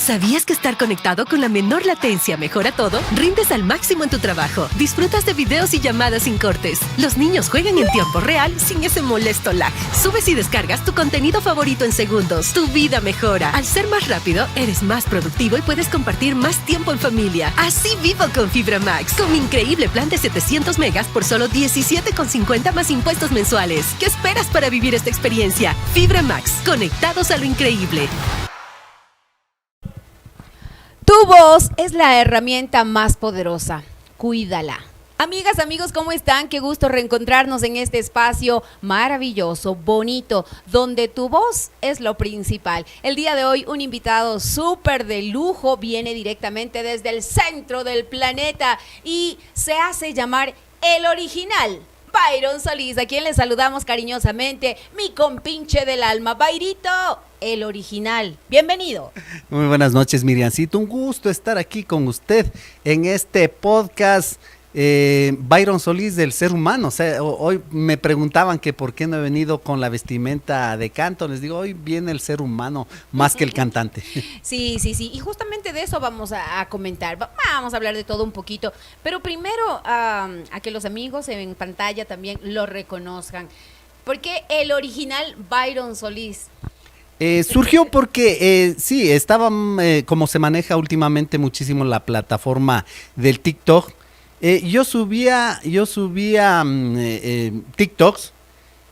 ¿Sabías que estar conectado con la menor latencia mejora todo? Rindes al máximo en tu trabajo. Disfrutas de videos y llamadas sin cortes. Los niños juegan en tiempo real sin ese molesto lag. Subes y descargas tu contenido favorito en segundos. Tu vida mejora. Al ser más rápido, eres más productivo y puedes compartir más tiempo en familia. Así vivo con Fibra Max. Con mi increíble plan de 700 megas por solo $17,50 más impuestos mensuales. ¿Qué esperas para vivir esta experiencia? Fibra Max. Conectados a lo increíble. Tu voz es la herramienta más poderosa. Cuídala. Amigas, amigos, ¿cómo están? Qué gusto reencontrarnos en este espacio maravilloso, bonito, donde tu voz es lo principal. El día de hoy un invitado súper de lujo, viene directamente desde el centro del planeta y se hace llamar el original. Byron Solís, a quien le saludamos cariñosamente, mi compinche del alma. Bayrito, el original. Bienvenido. Muy buenas noches, Miriancito. Un gusto estar aquí con usted en este podcast Byron Solís del ser humano. O sea, hoy me preguntaban que por qué no he venido con la vestimenta de canto. Les digo, hoy viene el ser humano más que el cantante. Sí. Y justamente de eso vamos a comentar. Vamos a hablar de todo un poquito. Pero primero a que los amigos en pantalla también lo reconozcan. ¿Por qué el original Byron Solís? Surgió porque, sí, estaba, como se maneja últimamente muchísimo la plataforma del TikTok, yo subía TikToks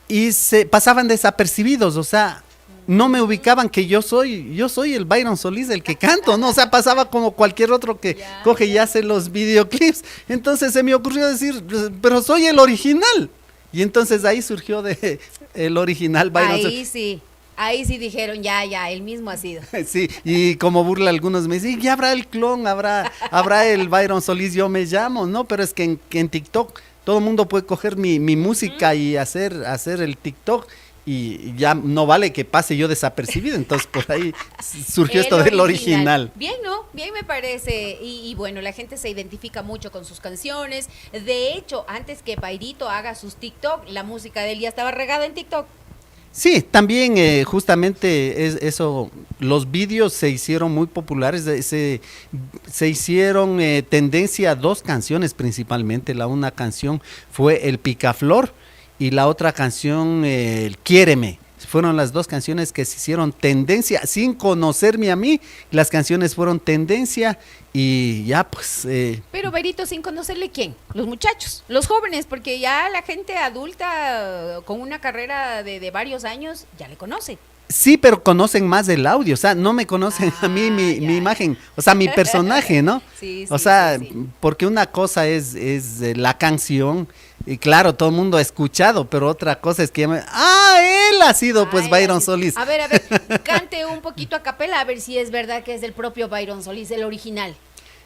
y se pasaban desapercibidos, o sea, no me ubicaban que yo soy el Byron Solís, el que canto, ¿no? O sea, pasaba como cualquier otro que coge y hace los videoclips. Entonces se me ocurrió decir, pero soy el original. Y entonces ahí surgió de el original Byron Solís. Ahí sí dijeron, ya, él mismo ha sido. Sí, y como burla algunos me dicen, ya habrá el clon, habrá el Byron Solís, yo me llamo, ¿no? Pero es que en TikTok todo el mundo puede coger mi música y hacer el TikTok y ya no vale que pase yo desapercibido, entonces por ahí surgió esto del original. Bien, ¿no? Bien me parece, y bueno, la gente se identifica mucho con sus canciones. De hecho, antes que Bayrito haga sus TikTok, la música de él ya estaba regada en TikTok. Sí, también justamente eso, los vídeos se hicieron muy populares, se hicieron tendencia a dos canciones principalmente. Una canción fue El Picaflor y la otra canción el Quiéreme. Fueron las dos canciones que se hicieron tendencia sin conocerme a mí. Las canciones fueron tendencia y ya pues... Pero Bayrito, sin conocerle, ¿quién? Los muchachos, los jóvenes, porque ya la gente adulta con una carrera de varios años ya le conoce. Sí, pero conocen más del audio, o sea, no me conocen a mí mi imagen, o sea, mi personaje, ¿no? Sí, o sea, sí. Porque una cosa es la canción, y claro, todo el mundo ha escuchado, pero otra cosa es que él ha sido pues Byron Solís. A ver, cante un poquito a capela, a ver si es verdad que es del propio Byron Solís, el original.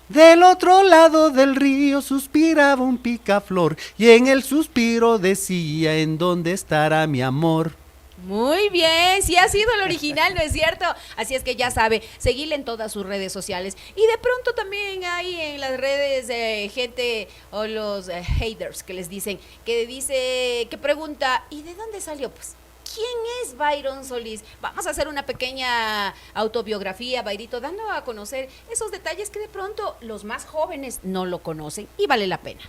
Del otro lado del río suspiraba un picaflor, y en el suspiro decía, ¿en dónde estará mi amor? Muy bien, sí ha sido el original, ¿no es cierto? Así es que ya sabe, seguirle en todas sus redes sociales. Y de pronto también hay en las redes gente o los haters que les dicen, que pregunta, ¿y de dónde salió? Pues, ¿quién es Byron Solís? Vamos a hacer una pequeña autobiografía, Bayrito, dando a conocer esos detalles que de pronto los más jóvenes no lo conocen y vale la pena.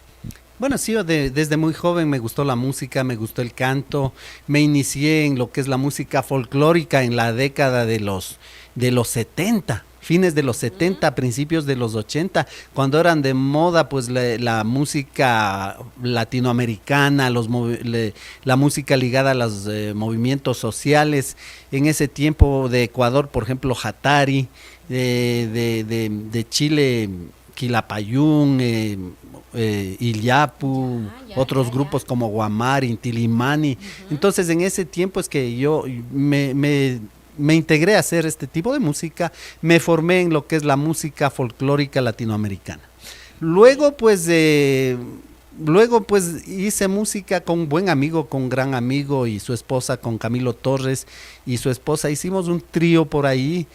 Bueno, sí, desde muy joven me gustó la música, me gustó el canto, me inicié en lo que es la música folclórica en la década de los 70, fines de los 70, principios de los 80, cuando eran de moda pues la música latinoamericana, la música ligada a los movimientos sociales. En ese tiempo de Ecuador, por ejemplo, Hatari, de Chile, Quilapayún, Illapu, otros grupos como Guamari, Intilimani. Entonces en ese tiempo es que yo me integré a hacer este tipo de música, me formé en lo que es la música folclórica latinoamericana. Luego pues hice música con un buen amigo, con un gran amigo y su esposa, con Camilo Torres y su esposa, hicimos un trío por ahí.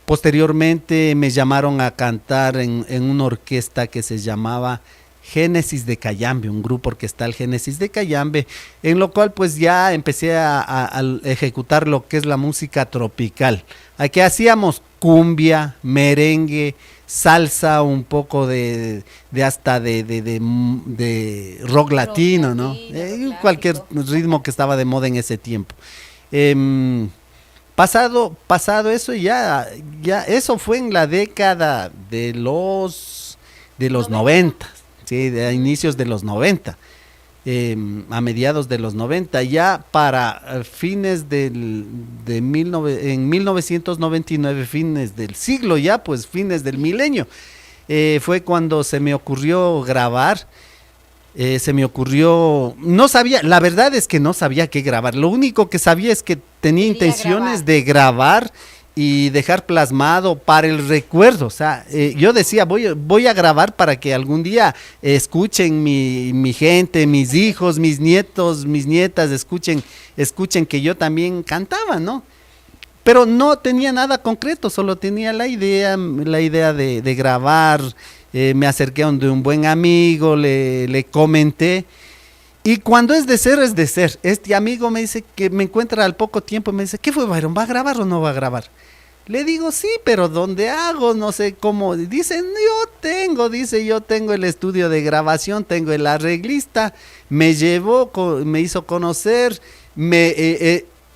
Posteriormente me llamaron a cantar en una orquesta que se llamaba Génesis de Cayambe, un grupo orquestal Génesis de Cayambe, en lo cual pues ya empecé a ejecutar lo que es la música tropical. Aquí hacíamos cumbia, merengue, salsa, un poco de rock latino, ¿no? Cualquier ritmo que estaba de moda en ese tiempo. Pasado eso, ya eso fue en la década de los 90, ¿sí? A inicios de los 90, a mediados de los 90, ya para fines en 1999, fines del siglo ya, pues fines del milenio, fue cuando se me ocurrió grabar. No sabía, la verdad es que no sabía qué grabar, lo único que sabía es que tenía intenciones de grabar y dejar plasmado para el recuerdo, o sea, yo decía, voy a grabar para que algún día escuchen mi gente, mis hijos, mis nietos, mis nietas, escuchen que yo también cantaba, ¿no? Pero no tenía nada concreto, solo tenía la idea de grabar. Me acerqué a un buen amigo, le comenté, y cuando es de ser, es de ser. Este amigo me dice que me encuentra al poco tiempo, me dice, ¿qué fue, Byron? ¿Va a grabar o no va a grabar? Le digo, sí, pero ¿dónde hago? No sé cómo. Dicen, yo tengo el estudio de grabación, tengo el arreglista, me llevó, me hizo conocer,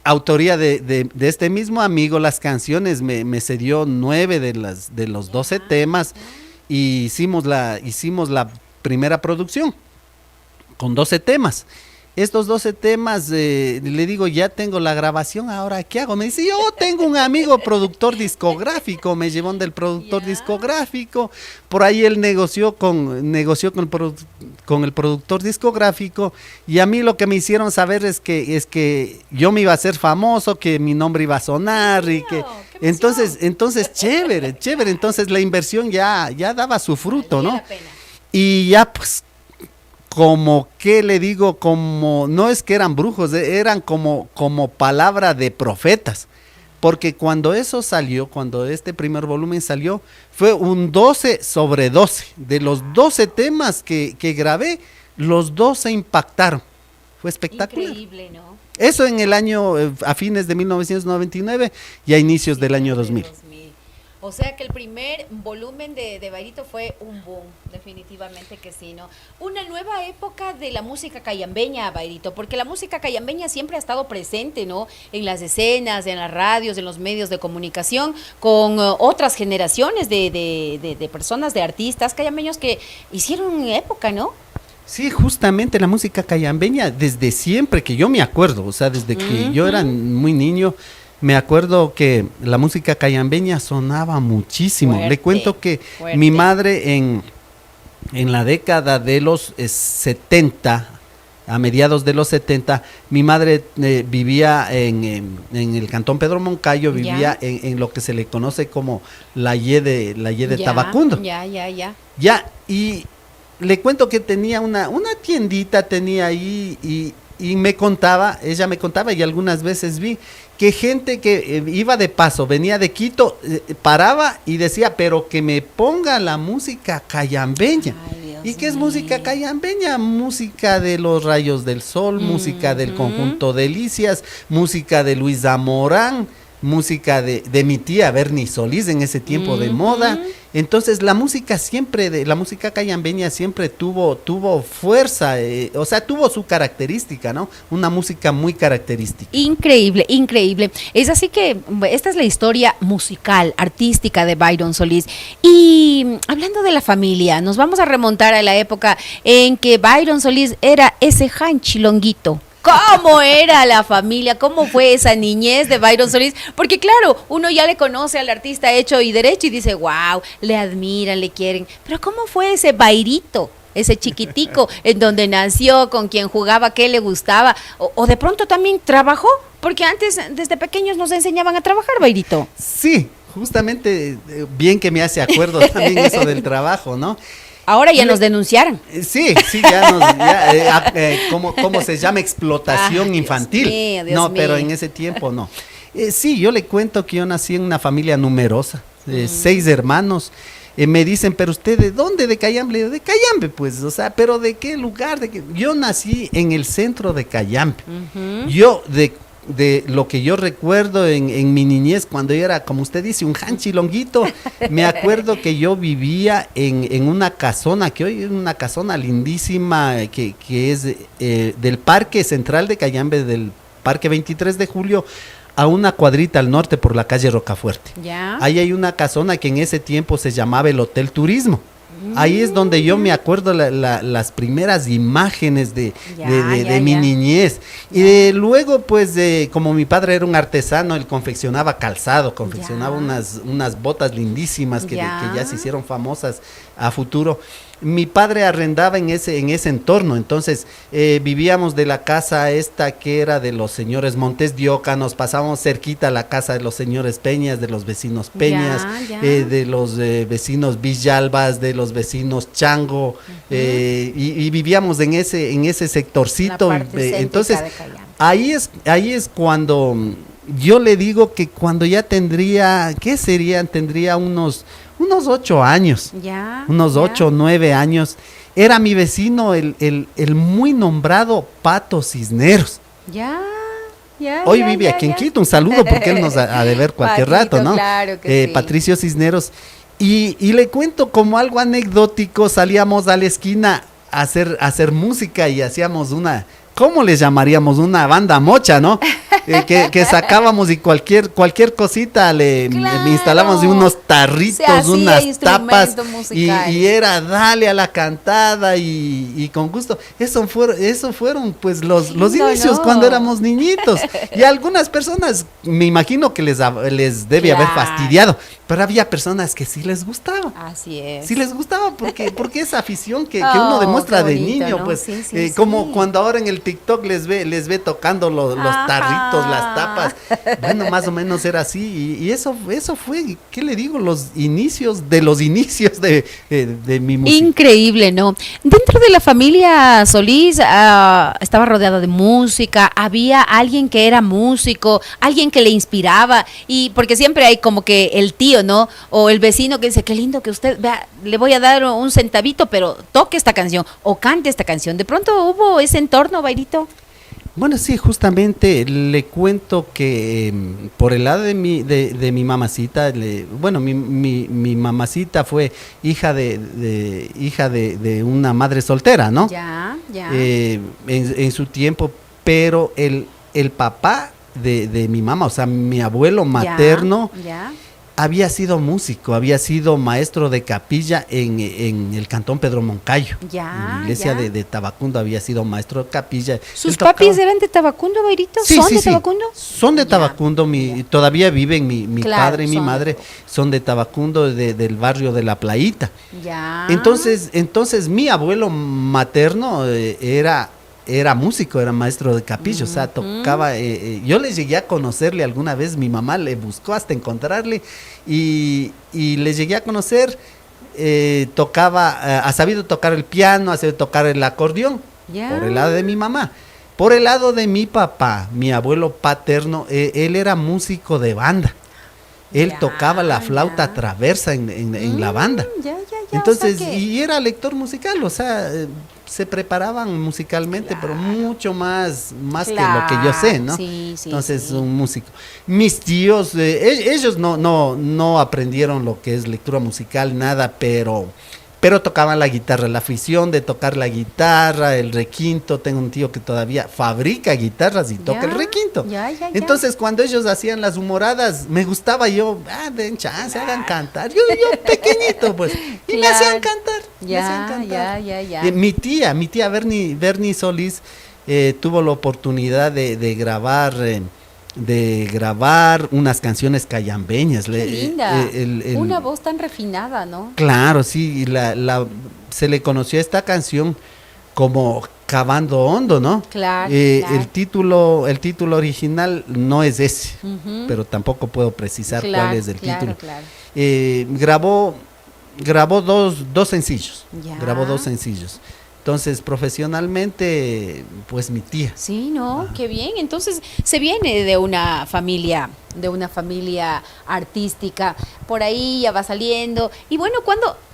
autoría de este mismo amigo, las canciones, me cedió 9 de los 12 temas, y hicimos la primera producción con 12 temas. Estos 12 temas, le digo, ya tengo la grabación, ¿ahora qué hago? Me dice, yo tengo un amigo productor discográfico, me llevó del productor discográfico, por ahí él negoció con el productor discográfico, y a mí lo que me hicieron saber es que yo me iba a hacer famoso, que mi nombre iba a sonar, y que entonces chévere, entonces la inversión ya daba su fruto, ¿no? Y ya pues, como que le digo, como no es que eran brujos, eran como palabra de profetas, porque cuando este primer volumen salió, fue un 12/12, de los 12 temas que grabé, los 12 impactaron, fue espectacular. Increíble, ¿no? Eso en el año, a fines de 1999 y a inicios del año 2000. O sea que el primer volumen de Bayrito fue un boom, definitivamente que sí, ¿no? Una nueva época de la música cayambeña, Bayrito, porque la música cayambeña siempre ha estado presente, ¿no? En las escenas, en las radios, en los medios de comunicación, con otras generaciones de personas, de artistas cayambeños que hicieron época, ¿no? Sí, justamente la música cayambeña, desde siempre que yo me acuerdo, o sea, desde que yo era muy niño, me acuerdo que la música cayambeña sonaba muchísimo. Fuerte, le cuento que fuerte. Mi madre en la década de los 70, a mediados de los 70, mi madre vivía en el cantón Pedro Moncayo, vivía en lo que se le conoce como la Y de Tabacundo. Ya, y le cuento que tenía una tiendita, tenía ahí, y ella me contaba, y algunas veces vi que gente que iba de paso, venía de Quito, paraba y decía, pero que me ponga la música cayambeña. ¿Y qué es música cayambeña? Música de los Rayos del Sol, música del conjunto Delicias, música de Luis Zamorán, música de mi tía Bernie Solís en ese tiempo de moda. Entonces la música cayambeña siempre tuvo fuerza, o sea, tuvo su característica, ¿no? Una música muy característica. Increíble, increíble. Es así que esta es la historia musical, artística de Byron Solís. Y hablando de la familia, nos vamos a remontar a la época en que Byron Solís era ese janchilonguito. ¿Cómo era la familia? ¿Cómo fue esa niñez de Byron Solís? Porque claro, uno ya le conoce al artista hecho y derecho y dice, wow, le admiran, le quieren. Pero ¿cómo fue ese Bayrito, ese chiquitico, en donde nació, con quien jugaba, qué le gustaba? O de pronto también trabajó, porque antes, desde pequeños, nos enseñaban a trabajar, Bayrito. Sí, justamente, bien que me hace acuerdo también eso del trabajo, ¿no? Ahora ya nos denunciaron. Sí, ¿cómo se llama? Explotación infantil. Dios mío. No, pero en ese tiempo no. Sí, yo le cuento que yo nací en una familia numerosa, 6 hermanos. me dicen, pero usted, ¿de dónde? ¿De Cayambe? De Cayambe, pues, o sea, pero ¿de qué lugar? Yo nací en el centro de Cayambe. Yo, de lo que yo recuerdo en mi niñez, cuando yo era, como usted dice, un hanchilonguito, me acuerdo que yo vivía en una casona, que hoy es una casona lindísima, que es del Parque Central de Cayambe, del Parque 23 de Julio, a una cuadrita al norte por la calle Rocafuerte. Ya. Ahí hay una casona que en ese tiempo se llamaba el Hotel Turismo. Ahí es donde yo me acuerdo las primeras imágenes de mi niñez. Y luego, pues, como mi padre era un artesano, él confeccionaba calzado, confeccionaba unas botas lindísimas que ya se hicieron famosas a futuro. Mi padre arrendaba en ese entorno, entonces vivíamos de la casa esta que era de los señores Montes de Oca, nos pasábamos cerquita a la casa de los señores Peñas, de los vecinos Peñas, de los vecinos Villalbas, de los vecinos Chango, y vivíamos en ese sectorcito. Entonces ahí es cuando yo le digo que cuando ya tendría, ¿qué serían? Tendría unos 8 años, unos 8 o 9 años, era mi vecino el muy nombrado Pato Cisneros. Hoy vive aquí en Quito, un saludo porque él nos ha de ver cualquier rato, ¿no? Claro que sí. Patricio Cisneros. Y le cuento como algo anecdótico, salíamos a la esquina a hacer música y hacíamos ¿cómo les llamaríamos? Una banda mocha, ¿no? Que sacábamos y cualquier cosita le instalábamos de unos tarritos, unas tapas y era dale a la cantada y con gusto. Eso fueron pues los inicios cuando éramos niñitos. Y a algunas personas me imagino que les debe haber fastidiado, pero había personas que sí les gustaba. Así es. Sí les gustaba porque esa afición que uno demuestra de bonito, niño, ¿no? pues Sí, como cuando ahora en el TikTok les ve tocando los tarritos, las tapas. Bueno, más o menos era así y eso fue, ¿qué le digo? Los inicios de mi música. Increíble, ¿no? Dentro de la familia Solís estaba rodeada de música, había alguien que era músico, alguien que le inspiraba, y porque siempre hay como que el tío, ¿no? O el vecino que dice, qué lindo que usted, vea, le voy a dar un centavito, pero toque esta canción o cante esta canción. ¿De pronto hubo ese entorno, Bairito? Bueno, sí, justamente le cuento que por el lado de mi mamacita, mi mamacita fue hija de una madre soltera, ¿no? Ya. En su tiempo, pero el papá de mi mamá, o sea, mi abuelo materno, había sido músico, había sido maestro de capilla en el cantón Pedro Moncayo. En la iglesia de Tabacundo había sido maestro de capilla. ¿Sus papis eran de Tabacundo, Bairito? Sí, ¿Son sí, de sí. Tabacundo? Son de Tabacundo, todavía viven mi padre y mi madre, son son de Tabacundo, del barrio de La Playita. Ya. Entonces mi abuelo materno era músico, era maestro de capilla, o sea, tocaba, yo le llegué a conocerle alguna vez, mi mamá le buscó hasta encontrarle y le llegué a conocer, tocaba, ha sabido tocar el piano, ha sabido tocar el acordeón, por el lado de mi mamá. Por el lado de mi papá, mi abuelo paterno, él era músico de banda. Él tocaba la flauta traversa en la banda. Entonces, o sea y era lector musical, o sea, se preparaban musicalmente, pero mucho más que lo que yo sé, ¿no? Entonces, un músico. Mis tíos, ellos no aprendieron lo que es lectura musical, nada, pero tocaban la guitarra, la afición de tocar la guitarra, el requinto. Tengo un tío que todavía fabrica guitarras y toca el requinto. Entonces, cuando ellos hacían las humoradas, me gustaba den chance, hagan cantar. Yo pequeñito, pues, y me hacían cantar. Mi tía Bernie Solís tuvo la oportunidad de grabar unas canciones cayambeñas. Qué linda. Una voz tan refinada, ¿no? Claro, sí, se le conoció a esta canción como Cavando Hondo, ¿no? Claro. El título original no es ese, pero tampoco puedo precisar cuál es el título. Grabó dos sencillos. Grabó 2 sencillos. Entonces, profesionalmente, pues mi tía. Sí, ¿no? Qué bien. Entonces, se viene de una familia artística. Por ahí ya va saliendo. Y bueno,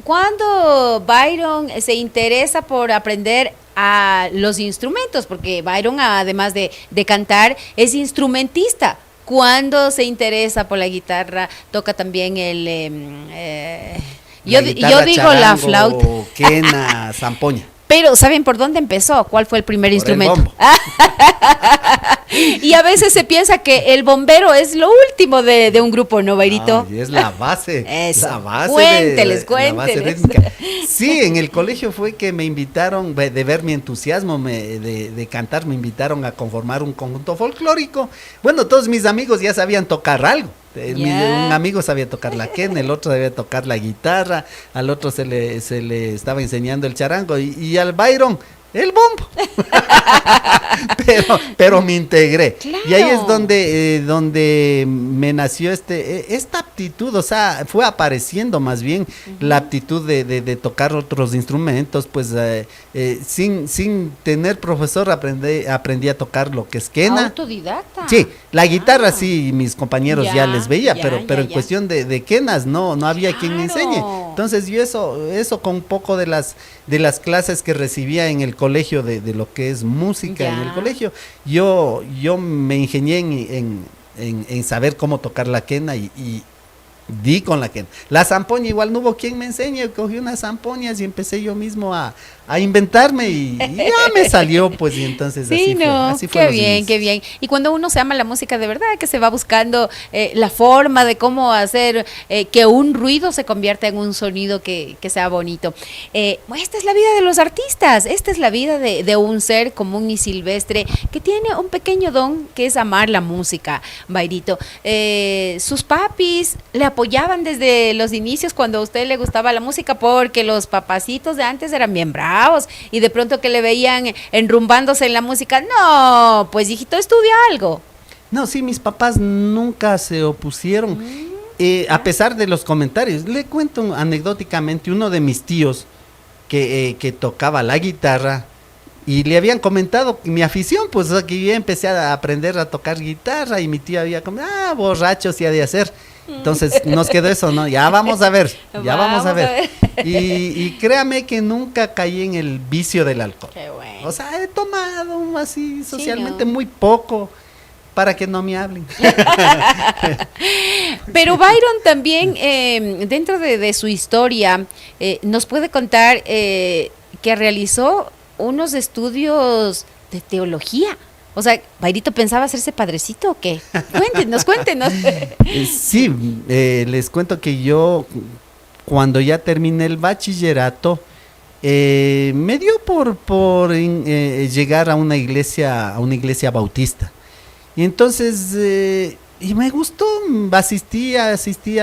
¿cuándo Byron se interesa por aprender a los instrumentos? Porque Byron, además de cantar, es instrumentista. ¿Cuándo se interesa por la guitarra? Toca también yo digo charango, la flauta. Quena, zampoña. Pero, ¿saben por dónde empezó? ¿Cuál fue el primer Por instrumento? el bombo. Y a veces se piensa que el bombero es lo último de un grupo, ¿no, Bairito? Y es la base. Eso. La base Cuénteles. la base rítmica. Sí, en el colegio fue que me invitaron, de ver mi entusiasmo de cantar, me invitaron a conformar un conjunto folclórico. Bueno, todos mis amigos ya sabían tocar algo. Un amigo sabía tocar la quena, el otro sabía tocar la guitarra, al otro se le estaba enseñando el charango y al Byron el bombo. pero me integré. Claro. Y ahí es donde me nació esta aptitud, o sea, fue apareciendo más bien la aptitud de tocar otros instrumentos, pues sin tener profesor aprendí a tocar lo que es quena. Autodidacta. Sí, la guitarra sí, mis compañeros ya les veía, pero en ya. cuestión de quenas no había quien me Claro. enseñe. Entonces yo eso con un poco de las clases que recibía en el colegio de lo que es música en el colegio, yo me ingenié en saber cómo tocar la quena y di con la quena. La zampoña igual no hubo quien me enseñe, cogí unas zampoñas y empecé yo mismo a inventarme y ya me salió, pues, y entonces Sí, así fue qué los bien, inicios. qué bien. Y cuando uno se ama la música de verdad, que se va buscando la forma de cómo hacer que un ruido se convierta en un sonido que sea bonito. Esta es la vida de los artistas, esta es la vida de un ser común y silvestre que tiene un pequeño don que es amar la música, Bairito. Sus papis le apoyaban desde los inicios cuando a usted le gustaba la música, porque los papacitos de antes eran bien bravos y de pronto que le veían enrumbándose en la música. No, pues hijito, estudia algo. No, sí, mis papás nunca se opusieron, a pesar de los comentarios. Le cuento anecdóticamente, uno de mis tíos que tocaba la guitarra y le habían comentado mi afición, pues o sea, que yo empecé a aprender a tocar guitarra y mi tío había como, borracho se ha de hacer. Entonces nos quedó eso, ¿no? Ya vamos a ver, vamos a ver. Y créame que nunca caí en el vicio del alcohol. Qué bueno. O sea, he tomado así socialmente ¿no? muy poco para que no me hablen. Pero Byron también, dentro de su historia, nos puede contar que realizó unos estudios de teología. O sea, ¿Bairito pensaba hacerse padrecito o qué? Cuéntenos. Sí, les cuento que yo, cuando ya terminé el bachillerato, me dio por llegar a una iglesia bautista. Y entonces, y me gustó, asistí a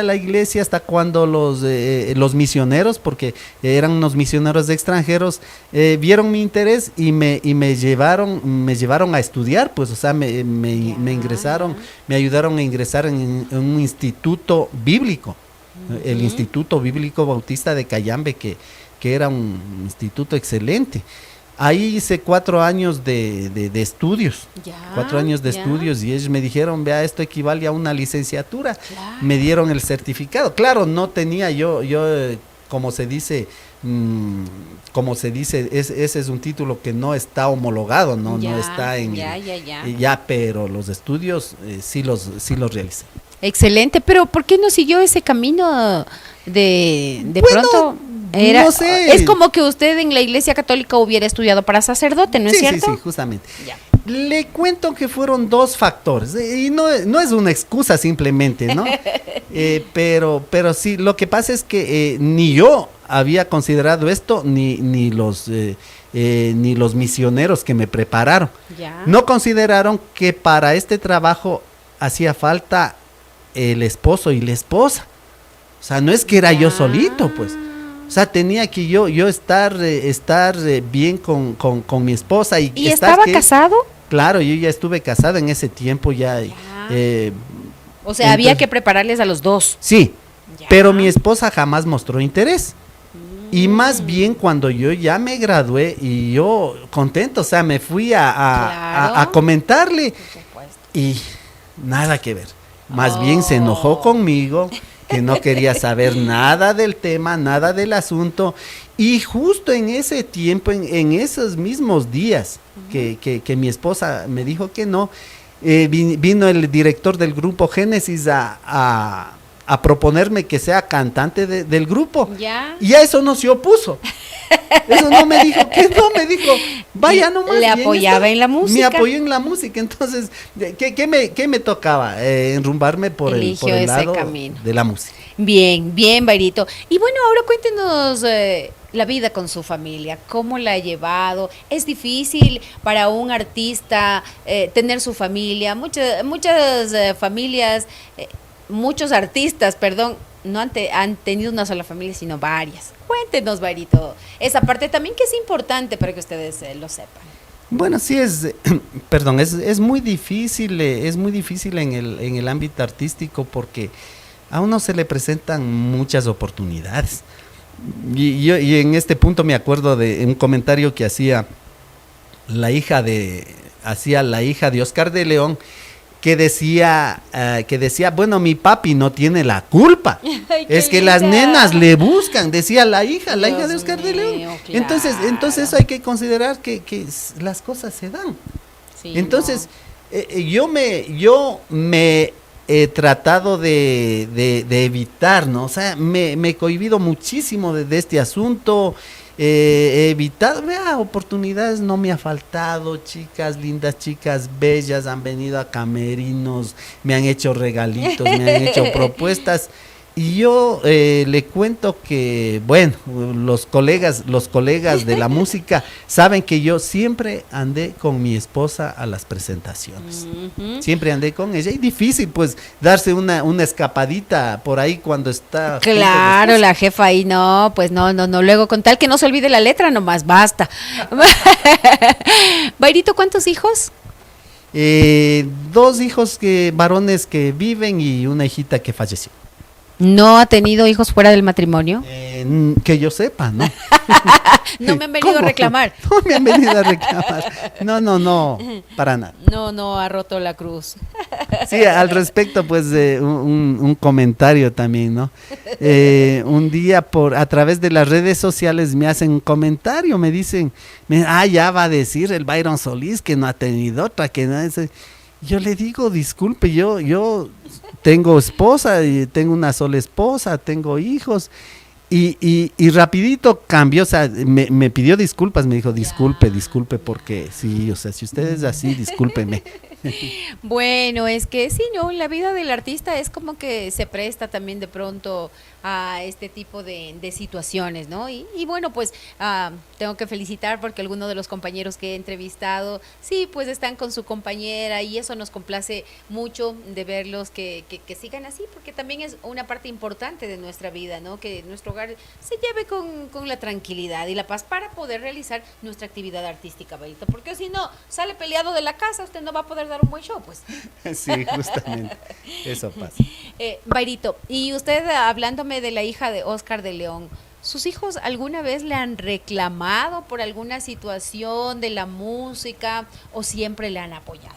la iglesia hasta cuando los misioneros, porque eran unos misioneros extranjeros, vieron mi interés y me llevaron a estudiar, pues, o sea, me ingresaron, me ayudaron a ingresar en un instituto bíblico, el Instituto Bíblico Bautista de Cayambe, que era un instituto excelente. Ahí hice 4 años de estudios, 4 años de estudios, y ellos me dijeron, vea, esto equivale a una licenciatura. Claro. Me dieron el certificado. Claro, no tenía yo como se dice, ese es un título que no está homologado, no está en pero los estudios sí los realicé. Excelente, pero ¿por qué no siguió ese camino de Bueno, pronto? no sé. Es como que usted en la Iglesia Católica hubiera estudiado para sacerdote, ¿no es cierto? Sí, justamente. Ya. Le cuento que fueron 2 factores, y no es una excusa simplemente, ¿no? Pero sí, lo que pasa es que ni yo había considerado esto, ni los misioneros que me prepararon. Ya. No consideraron que para este trabajo hacía falta el esposo y la esposa. O sea, no es que era yo solito, pues. O sea, tenía que yo estar bien con mi esposa. ¿Y estaba casado? Claro, yo ya estuve casado en ese tiempo ya. O sea, había que prepararles a los dos. Sí, Ya. pero mi esposa jamás mostró interés. Y más bien cuando yo ya me gradué y yo contento, o sea, me fui a comentarle y nada que ver. Más bien se enojó conmigo, que no quería saber nada del tema, nada del asunto. Y justo en ese tiempo, en esos mismos días que mi esposa me dijo que no, vino el director del grupo Génesis a proponerme que sea cantante del grupo. ¿Ya? Y a eso no se opuso. Eso no me dijo, que no me dijo, vaya nomás. Le apoyaba en la música. Me apoyó en la música, entonces, ¿qué me tocaba? Enrumbarme por el lado camino de la música. Bien, bien, Bairito. Y bueno, ahora cuéntenos la vida con su familia, ¿cómo la ha llevado? ¿Es difícil para un artista tener su familia? Muchas familias... muchos artistas, perdón, no han tenido una sola familia, sino varias. Cuéntenos, Bairito, esa parte también que es importante para que ustedes lo sepan. Bueno, sí perdón, es muy difícil en el ámbito artístico porque a uno se le presentan muchas oportunidades. Y en este punto me acuerdo de un comentario que hacía la hija de Oscar de León, que decía, bueno, mi papi no tiene la culpa. Ay, es que linda. las nenas le buscan, decía la hija de Oscar de mío, León. claro. Entonces eso hay que considerar que las cosas se dan. Sí, Entonces, yo me he tratado de evitar, ¿no? O sea, me he cohibido muchísimo de este asunto. He evitado, oportunidades no me ha faltado, chicas lindas, chicas bellas han venido a camerinos, me han hecho regalitos, me han hecho propuestas. Y yo le cuento que, bueno, los colegas de la música saben que yo siempre andé con mi esposa a las presentaciones. Siempre andé con ella. Y difícil, pues, darse una escapadita por ahí cuando está... Claro, la jefa ahí, no, pues no, luego con tal que no se olvide la letra, nomás basta. Bairito, ¿cuántos hijos? 2 hijos varones que viven y una hijita que falleció. ¿No ha tenido hijos fuera del matrimonio? Que yo sepa, ¿no? No me han venido a reclamar. No me han venido a reclamar. No, para nada. No ha roto la cruz. Sí, al respecto, pues, un comentario también, ¿no? Un día a través de las redes sociales me hacen un comentario, me dicen, ya va a decir el Byron Solís que no ha tenido otra, que no es... Yo le digo, disculpe, yo tengo esposa, y tengo una sola esposa, tengo hijos, y rapidito cambió, o sea, me pidió disculpas, me dijo, disculpe, porque sí, o sea, si usted es así, discúlpeme. Bueno, es que sí, ¿no? La vida del artista es como que se presta también de pronto a este tipo de situaciones, ¿no? Y bueno, pues tengo que felicitar porque algunos de los compañeros que he entrevistado, sí, pues están con su compañera y eso nos complace mucho de verlos que sigan así, porque también es una parte importante de nuestra vida, ¿no? Que nuestro hogar se lleve con la tranquilidad y la paz para poder realizar nuestra actividad artística, Bairito, porque si no, sale peleado de la casa, usted no va a poder dar un buen show, pues. Sí, justamente, eso pasa. Bairito, y usted hablándome de la hija de Oscar de León, ¿sus hijos alguna vez le han reclamado por alguna situación de la música o siempre le han apoyado?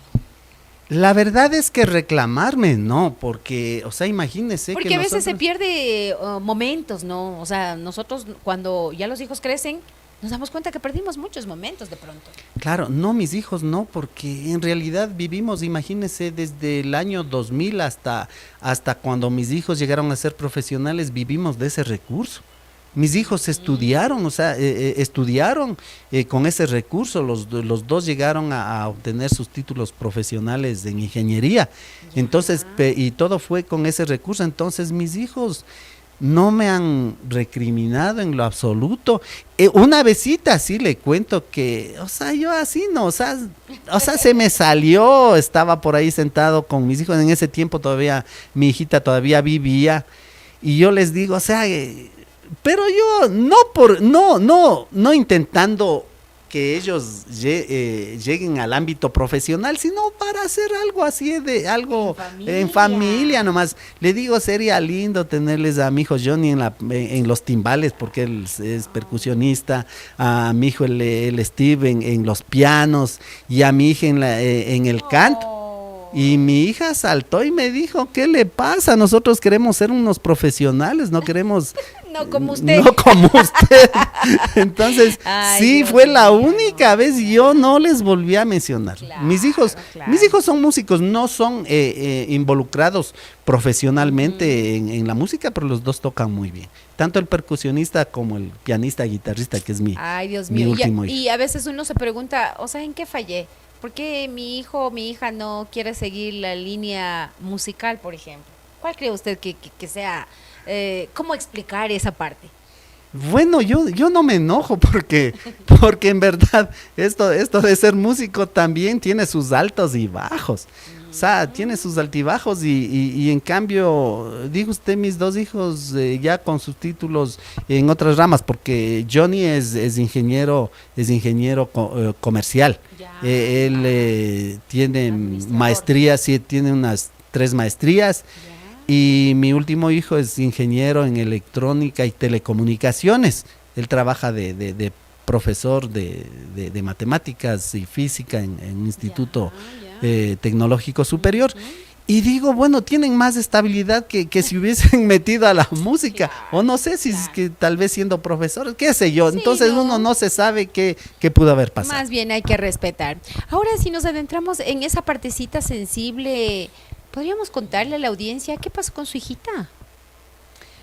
La verdad es que reclamarme, no, porque, o sea, imagínese porque que a veces se pierde momentos, ¿no? O sea, nosotros cuando ya los hijos crecen, nos damos cuenta que perdimos muchos momentos de pronto. Claro, no, mis hijos no, porque en realidad vivimos, imagínense, desde el año 2000 hasta cuando mis hijos llegaron a ser profesionales, vivimos de ese recurso. Mis hijos estudiaron, o sea, estudiaron con ese recurso, los 2 llegaron a obtener sus títulos profesionales en ingeniería, entonces, y todo fue con ese recurso, entonces mis hijos no me han recriminado en lo absoluto. Una besita sí le cuento que, o sea, yo así no, o sea, se me salió, estaba por ahí sentado con mis hijos, en ese tiempo todavía, mi hijita todavía vivía, y yo les digo, o sea, pero yo no intentando que ellos lleguen al ámbito profesional, sino para hacer algo así, de algo en familia nomás. Le digo, sería lindo tenerles a mi hijo Johnny en los timbales, porque él es percusionista, a mi hijo el Steve en los pianos, y a mi hija en el canto. Y mi hija saltó y me dijo, ¿qué le pasa? Nosotros queremos ser unos profesionales, no queremos... No como usted. No como usted. Entonces, Ay, sí, Dios fue la mío. única vez y yo no les volví a mencionar. Claro, Mis hijos claro. son músicos, no son involucrados profesionalmente en la música, pero los dos tocan muy bien. Tanto el percusionista como el pianista, guitarrista, que es Ay, Dios mi mío. último hijo. Y a veces uno se pregunta, o sea, ¿en qué fallé? ¿Por qué mi hijo o mi hija no quiere seguir la línea musical, por ejemplo? ¿Cuál cree usted que sea, cómo explicar esa parte? Bueno, yo no me enojo porque en verdad esto de ser músico también tiene sus altos y bajos. O sea, tiene sus altibajos y en cambio, dijo usted, mis dos hijos ya con sus títulos en otras ramas, porque Johnny es ingeniero comercial. Él tiene maestrías, sí, tiene unas 3 maestrías. Y mi último hijo es ingeniero en electrónica y telecomunicaciones. Él trabaja de profesor de matemáticas y física en un instituto tecnológico superior. Y digo, bueno, tienen más estabilidad que si hubiesen metido a la música. O no sé si es que tal vez siendo profesores, qué sé yo. Sí, Entonces uno no se sabe qué pudo haber pasado. Más bien hay que respetar. Ahora, si nos adentramos en esa partecita sensible, ¿podríamos contarle a la audiencia qué pasó con su hijita?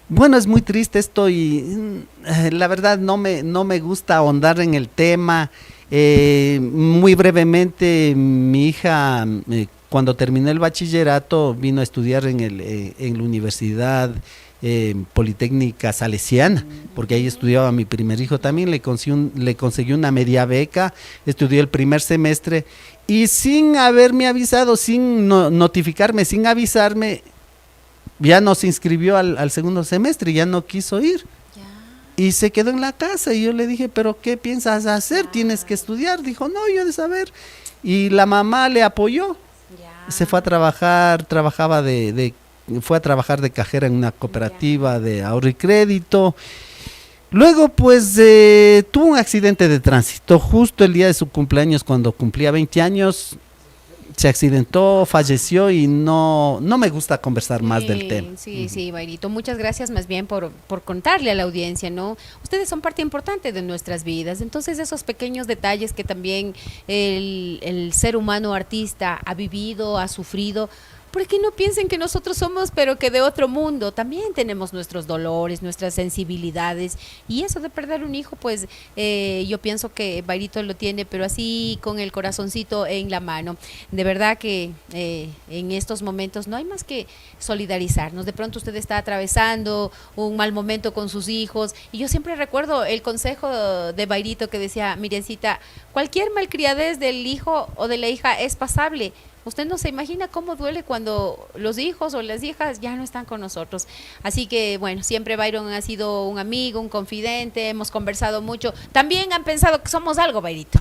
Bueno, es muy triste esto y la verdad no me gusta ahondar en el tema. Muy brevemente, mi hija, cuando terminé el bachillerato, vino a estudiar en la Universidad Politécnica Salesiana, porque ahí estudiaba mi primer hijo también. Le conseguí una media beca, estudió el primer semestre y sin haberme avisado, sin notificarme, sin avisarme, ya no se inscribió al segundo semestre, ya no quiso ir. Y se quedó en la casa y yo le dije, ¿pero qué piensas hacer? Tienes que estudiar. Dijo, no, yo de saber. Y la mamá le apoyó. Se fue a trabajar, fue a trabajar de cajera en una cooperativa de ahorro y crédito. Luego, pues, tuvo un accidente de tránsito. Justo el día de su cumpleaños, cuando cumplía 20 años, se accidentó, falleció y no me gusta conversar más del tema. Sí, Bairito, muchas gracias más bien por contarle a la audiencia, ¿no? Ustedes son parte importante de nuestras vidas, entonces esos pequeños detalles que también el ser humano artista ha vivido, ha sufrido, porque no piensen que nosotros somos, pero que de otro mundo. También tenemos nuestros dolores, nuestras sensibilidades. Y eso de perder un hijo, pues yo pienso que Bairito lo tiene, pero así con el corazoncito en la mano. De verdad que en estos momentos no hay más que solidarizarnos. De pronto usted está atravesando un mal momento con sus hijos. Y yo siempre recuerdo el consejo de Bairito que decía, Miriamcita, cualquier malcriadez del hijo o de la hija es pasable. Usted no se imagina cómo duele cuando los hijos o las hijas ya no están con nosotros. Así que, bueno, siempre Byron ha sido un amigo, un confidente, hemos conversado mucho. También han pensado que somos algo, Bairito.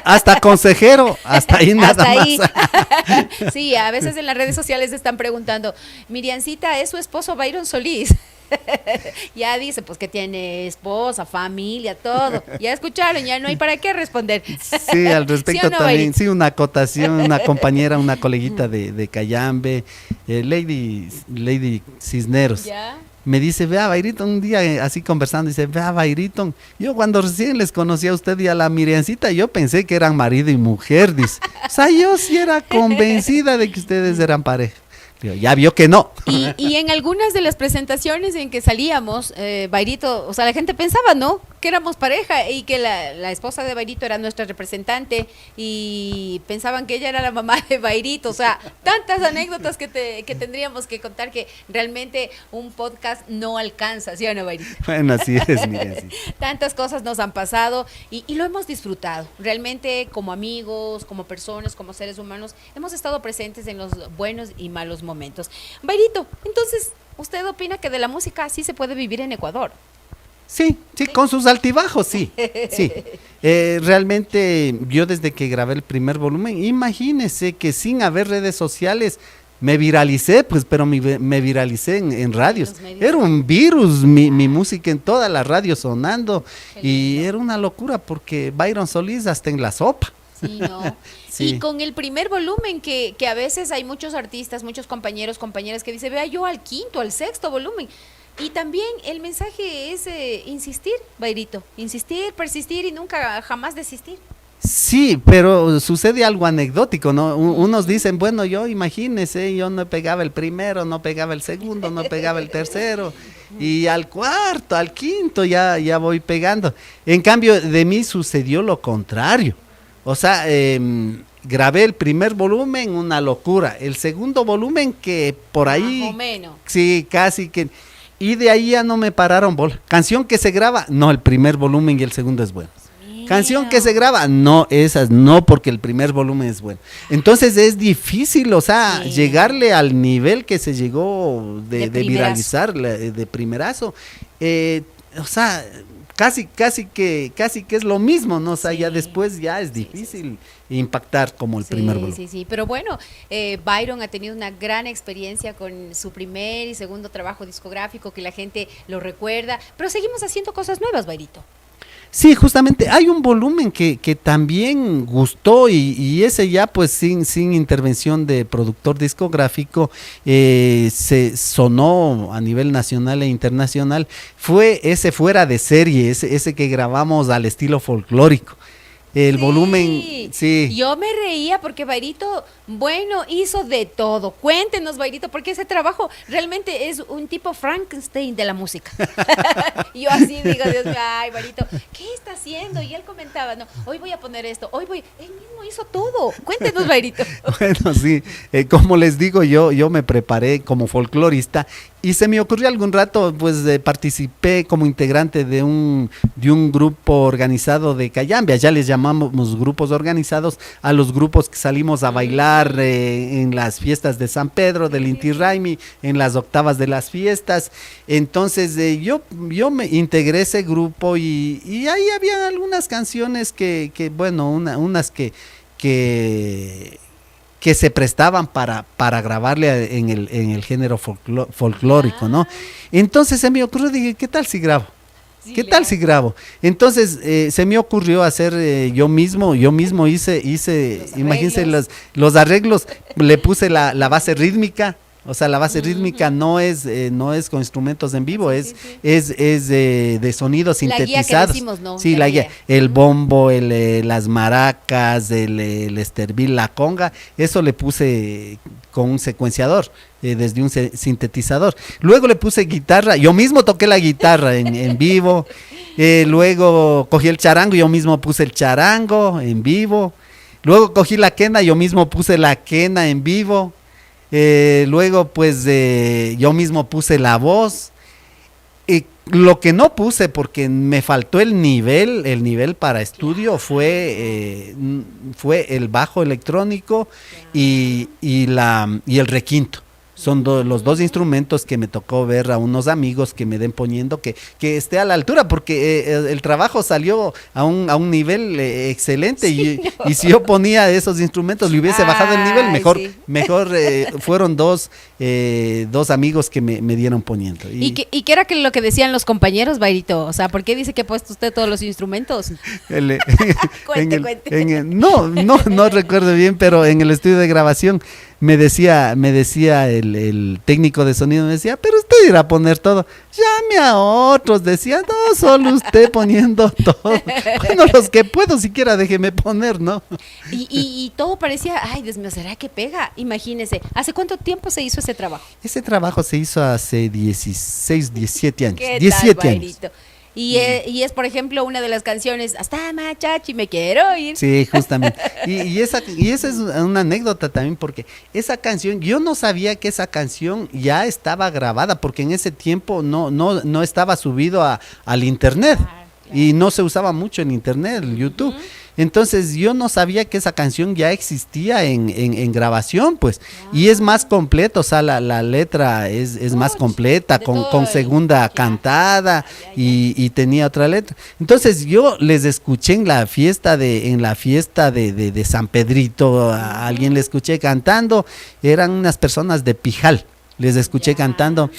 Hasta consejero, hasta ahí nada hasta ahí. más. Sí, a veces en las redes sociales están preguntando, Miriamcita, ¿es su esposo Byron Solís? Ya dice, pues que tiene esposa, familia, todo. Ya escucharon, ya no hay para qué responder. Sí, al respecto ¿Sí o no, también, Bairito? sí, una acotación, una compañera, una coleguita de Cayambe, Lady Cisneros. ¿Ya? Me dice, vea Bayriton, un día así conversando, dice, vea Bayriton, yo cuando recién les conocí a usted y a la Miriamcita, yo pensé que eran marido y mujer, dice. O sea, yo sí era convencida de que ustedes eran pareja. Digo, ya vio que no. Y en algunas de las presentaciones en que salíamos, Bairito, o sea, la gente pensaba, ¿no? Que éramos pareja y que la esposa de Bairito era nuestra representante y pensaban que ella era la mamá de Bairito. O sea, tantas anécdotas que tendríamos que contar que realmente un podcast no alcanza, ¿sí o no, Bairito? Bueno, así es, Miriam. Sí. Tantas cosas nos han pasado y lo hemos disfrutado. Realmente como amigos, como personas, como seres humanos, hemos estado presentes en los buenos y malos momentos. Bairito, entonces, ¿usted opina que de la música sí se puede vivir en Ecuador? Sí, sí, con sus altibajos, sí, sí. Realmente yo desde que grabé el primer volumen, imagínese que sin haber redes sociales me viralicé, pues, pero me viralicé en radios. Era un virus mi música en toda la radio sonando y era una locura porque Byron Solís hasta en la sopa. Sí, ¿no? Sí. Y con el primer volumen que a veces hay muchos artistas, muchos compañeros, compañeras que dicen, vea yo al quinto, al sexto volumen. Y también el mensaje es insistir, Bairito, insistir, persistir y nunca jamás desistir. Sí, pero sucede algo anecdótico, ¿no? Unos dicen, bueno, yo imagínese, yo no pegaba el primero, no pegaba el segundo, no pegaba el tercero, y al cuarto, al quinto ya voy pegando. En cambio, de mí sucedió lo contrario. O sea, grabé el primer volumen, una locura. El segundo volumen que por ahí... Más o menos. Sí, casi que... Y de ahí ya no me pararon bola. Canción que se graba, no, el primer volumen y el segundo es bueno. Canción que se graba, no, esas no, porque el primer volumen es bueno. Entonces es difícil, o sea, Sí. llegarle al nivel que se llegó de primerazo. viralizar, de primerazo. O sea, casi que es lo mismo, ¿no? O sea, Sí. ya después ya es difícil impactar como el Sí, primer volumen. sí, pero bueno, Byron ha tenido una gran experiencia con su primer y segundo trabajo discográfico, que la gente lo recuerda, pero seguimos haciendo cosas nuevas, Bairito. Sí, justamente hay un volumen que también gustó y ese ya pues sin intervención de productor discográfico se sonó a nivel nacional e internacional, fue ese Fuera de Serie, ese que grabamos al estilo folclórico. El Sí, volumen, sí. Yo me reía porque Bairito, bueno, hizo de todo. Cuéntenos, Bairito, porque ese trabajo realmente es un tipo Frankenstein de la música. Y yo así digo, Dios mío, ay, Bairito, ¿qué está haciendo? Y él comentaba, no, hoy voy a poner esto, él mismo hizo todo. Cuéntenos, Bairito. Bueno, sí, como les digo, yo me preparé como folclorista y se me ocurrió algún rato, pues participé como integrante de un grupo organizado de Cayambia, ya les llamamos grupos organizados a los grupos que salimos a bailar en las fiestas de San Pedro, del Inti Raymi, en las octavas de las fiestas. Entonces yo me integré ese grupo y ahí había algunas canciones que bueno, unas que se prestaban para grabarle en el género folclórico, ¿no? Entonces se me ocurrió, dije, ¿qué tal si grabo? ¿Qué tal si grabo? Entonces se me ocurrió hacer yo mismo hice, imagínense los arreglos, le puse la base rítmica. O sea, la base rítmica no es con instrumentos en vivo, es de sonidos sintetizados. La guía que decimos, ¿no? Sí, la guía. El bombo, las maracas, el esterbil, la conga, eso le puse con un secuenciador, desde un sintetizador. Luego le puse guitarra, yo mismo toqué la guitarra en vivo. Luego cogí el charango, yo mismo puse el charango en vivo. Luego cogí la quena, yo mismo puse la quena en vivo. Luego pues yo mismo puse la voz. Lo que no puse porque me faltó el nivel para estudio fue el bajo electrónico y el requinto. Son los dos instrumentos que me tocó ver a unos amigos que me den poniendo que esté a la altura, porque el trabajo salió a un nivel excelente. Sí, y si yo ponía esos instrumentos, le hubiese bajado el nivel, mejor fueron dos amigos que me dieron poniendo. ¿Y qué era lo que decían los compañeros, Bairito? O sea, ¿por qué dice que ha puesto usted todos los instrumentos? Cuente. No recuerdo bien, pero en el estudio de grabación me decía el técnico de sonido, me decía, pero usted irá a poner todo. Llame a otros, decía, no, solo usted poniendo todo. Bueno, los que puedo siquiera déjeme poner, ¿no? Y todo parecía, ay, Dios mío, ¿será que pega? Imagínese, ¿hace cuánto tiempo se hizo ese trabajo? Ese trabajo se hizo hace 16, 17 años. ¿Qué 17 tal, años. Bairito? Y es, por ejemplo, una de las canciones, hasta machachi, me quiero ir. Sí, justamente. Y esa es una anécdota también, porque esa canción, yo no sabía que esa canción ya estaba grabada, porque en ese tiempo no estaba subido al internet. Claro. Y no se usaba mucho en internet, el YouTube. Entonces yo no sabía que esa canción ya existía en grabación, pues, y es más completa, o sea, la letra es más completa, con segunda cantada y tenía otra letra. Entonces yo les escuché en la fiesta de San Pedrito, a alguien le escuché cantando, eran unas personas de Pijal, les escuché cantando.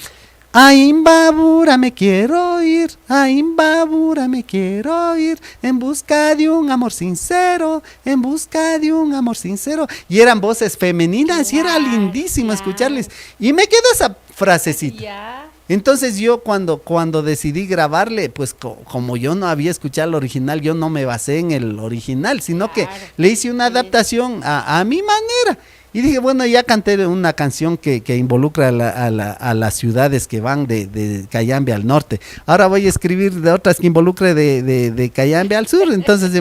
A Imbabura me quiero ir, a Imbabura me quiero ir, en busca de un amor sincero, en busca de un amor sincero. Y eran voces femeninas y era lindísimo escucharles. Y me quedó esa frasecita. Entonces yo cuando decidí grabarle, pues como yo no había escuchado el original, yo no me basé en el original, sino que le hice una adaptación a mi manera. Y dije, bueno, ya canté una canción que involucra a las ciudades que van de Cayambe al norte. Ahora voy a escribir de otras que involucre de Cayambe al sur. Entonces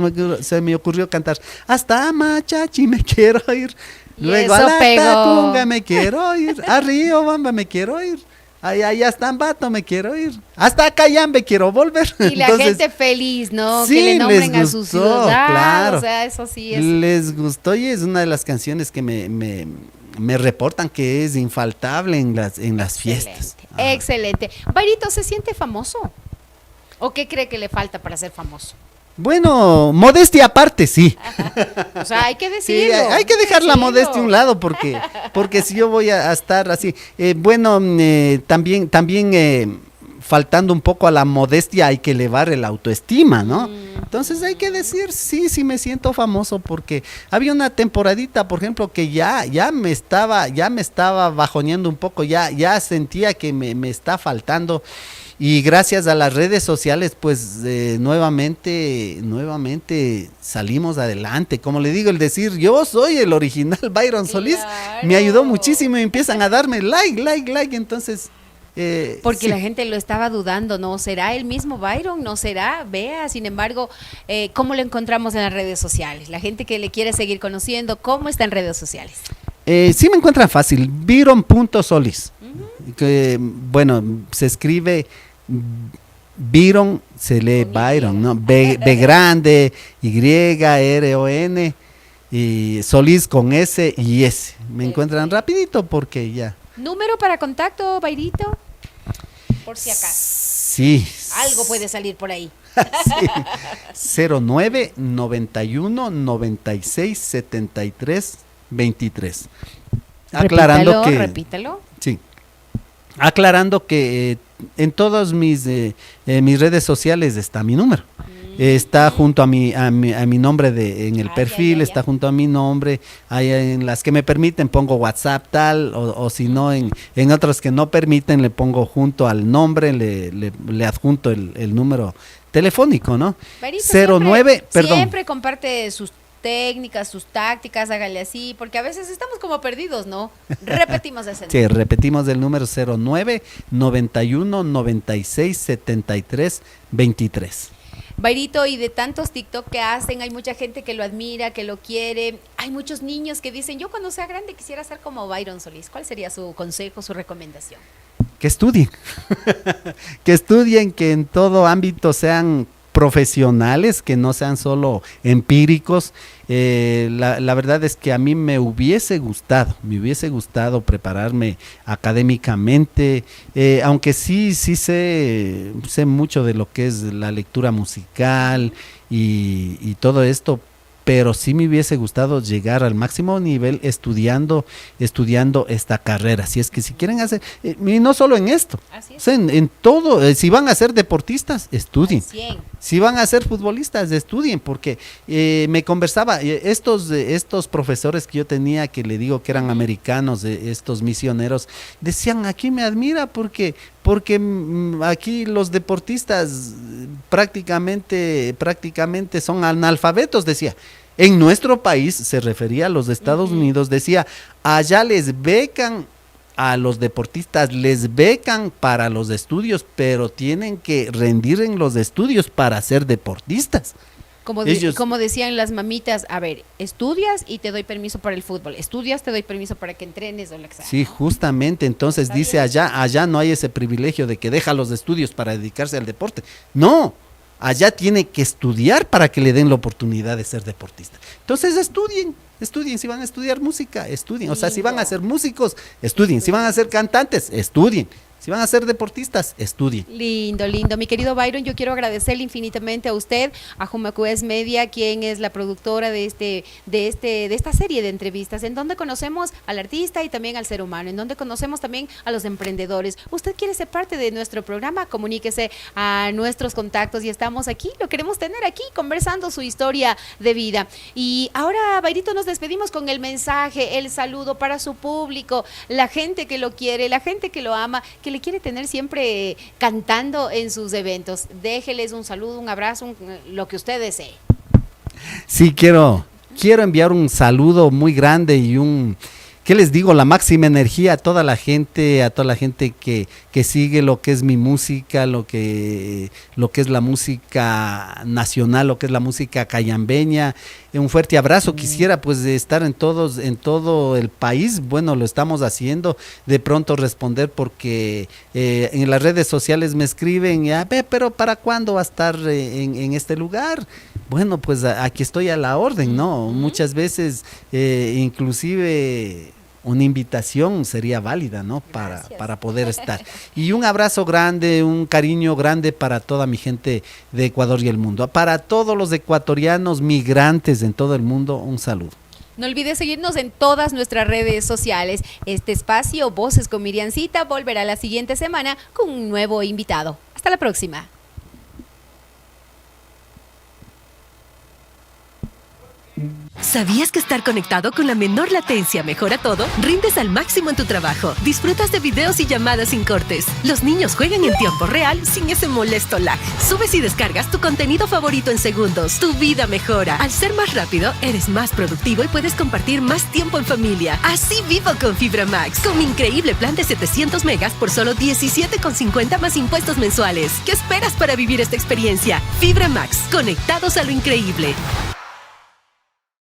se me ocurrió cantar hasta Machachi me quiero ir. Luego a la Tacunga me quiero ir. A Río Bamba me quiero ir. Allá hasta Ambato me quiero ir. Hasta Cayambe quiero volver. Y la gente feliz, ¿no? Sí, que le nombren les a gustó, su ciudad. claro. O sea, eso sí es. Les gustó y es una de las canciones que me reportan que es infaltable en las fiestas. Excelente. Bairito, ¿se siente famoso? ¿O qué cree que le falta para ser famoso? Bueno, modestia aparte, sí. O sea, hay que Sí, decirlo. hay que dejar la modestia a un lado porque si yo voy a estar así, también faltando un poco a la modestia hay que elevar el autoestima, ¿no? Entonces hay que decir, sí me siento famoso porque había una temporadita, por ejemplo, que ya me estaba bajoneando un poco, ya sentía que me está faltando. Y gracias a las redes sociales, pues nuevamente salimos adelante. Como le digo, el decir yo soy el original Byron Solís, me ayudó muchísimo y empiezan a darme like. Entonces, porque sí. la gente lo estaba dudando, ¿no? ¿Será el mismo Byron? ¿No será? Vea, sin embargo, ¿cómo lo encontramos en las redes sociales? La gente que le quiere seguir conociendo, ¿cómo está en redes sociales? Sí me encuentran fácil, Byron.Solís. Que, bueno, se escribe Byron, se lee Byron, ¿no? B grande, Y-R-O-N, y Solís con S y S. Me encuentran rapidito porque ya. ¿Número para contacto, Bairito? Por si acaso. Sí. Algo puede salir por ahí. Sí. 09 91 96 73 23. Aclarando Repítalo. Sí. Aclarando que en todas mis redes sociales está mi número. Está junto a mi nombre en el perfil, está junto a mi nombre. Hay en las que me permiten pongo WhatsApp tal, o si no, en otras que no permiten le pongo junto al nombre, le adjunto el número telefónico, ¿no? Barito, 09, perdón. Siempre comparte sus técnicas, sus tácticas, hágale así, porque a veces estamos como perdidos, ¿no? Repetimos ese número. Sí, repetimos el número 09 91 96 73 23. Bairito, y de tantos TikTok que hacen, hay mucha gente que lo admira, que lo quiere, hay muchos niños que dicen, yo cuando sea grande quisiera ser como Byron Solís. ¿Cuál sería su consejo, su recomendación? Que estudien, que en todo ámbito sean profesionales, que no sean solo empíricos. La verdad es que a mí me hubiese gustado prepararme académicamente, aunque sí sé mucho de lo que es la lectura musical y todo esto, pero sí me hubiese gustado llegar al máximo nivel estudiando esta carrera. Si es que si quieren hacer, y no solo en esto, o sea, en todo, si van a ser deportistas, estudien. Si van a ser futbolistas, estudien, porque me conversaba, estos profesores que yo tenía, que le digo que eran americanos, estos misioneros, decían, aquí me admira porque aquí los deportistas prácticamente son analfabetos, decía. En nuestro país, se refería a los Estados Unidos, decía, allá les becan a los deportistas, les becan para los estudios, pero tienen que rendir en los estudios para ser deportistas. Como decían las mamitas, a ver, estudias y te doy permiso para el fútbol, estudias, te doy permiso para que entrenes o lo que sea. Sí, justamente, entonces dice allá no hay ese privilegio de que deja los estudios para dedicarse al deporte. No, allá tiene que estudiar para que le den la oportunidad de ser deportista. Entonces estudien, si van a estudiar música, estudien, o sea, si van a ser músicos, estudien, si van a ser cantantes, estudien. Si van a ser deportistas, estudien. Lindo, lindo. Mi querido Byron, yo quiero agradecerle infinitamente a usted, a Jumecues Media, quien es la productora de esta serie de entrevistas, en donde conocemos al artista y también al ser humano, en donde conocemos también a los emprendedores. Usted quiere ser parte de nuestro programa, comuníquese a nuestros contactos y estamos aquí, lo queremos tener aquí, conversando su historia de vida. Y ahora, Bayrito, nos despedimos con el mensaje, el saludo para su público, la gente que lo quiere, la gente que lo ama, que le quiere tener siempre cantando en sus eventos. Déjeles un saludo, un abrazo, lo que usted desee. Sí, quiero enviar un saludo muy grande y ¿qué les digo? La máxima energía a toda la gente que sigue lo que es mi música, lo que es la música nacional, lo que es la música cayambeña. Un fuerte abrazo. Quisiera pues de estar en todo el país. Bueno, lo estamos haciendo. De pronto responder porque en las redes sociales me escriben, pero ¿para cuándo va a estar en este lugar? Bueno, pues aquí estoy a la orden, ¿no? Muchas veces inclusive una invitación sería válida, ¿no? Para poder estar. Y un abrazo grande, un cariño grande para toda mi gente de Ecuador y el mundo. Para todos los ecuatorianos migrantes en todo el mundo, un saludo. No olvides seguirnos en todas nuestras redes sociales. Este espacio, Voces con Miriamcita, volverá la siguiente semana con un nuevo invitado. Hasta la próxima. ¿Sabías que estar conectado con la menor latencia mejora todo? Rindes al máximo en tu trabajo. Disfrutas de videos y llamadas sin cortes. Los niños juegan en tiempo real sin ese molesto lag. Subes y descargas tu contenido favorito en segundos. Tu vida mejora. Al ser más rápido, eres más productivo y puedes compartir más tiempo en familia. Así vivo con Fibra Max. Con mi increíble plan de 700 megas por solo 17,50 más impuestos mensuales. ¿Qué esperas para vivir esta experiencia? Fibra Max. Conectados a lo increíble.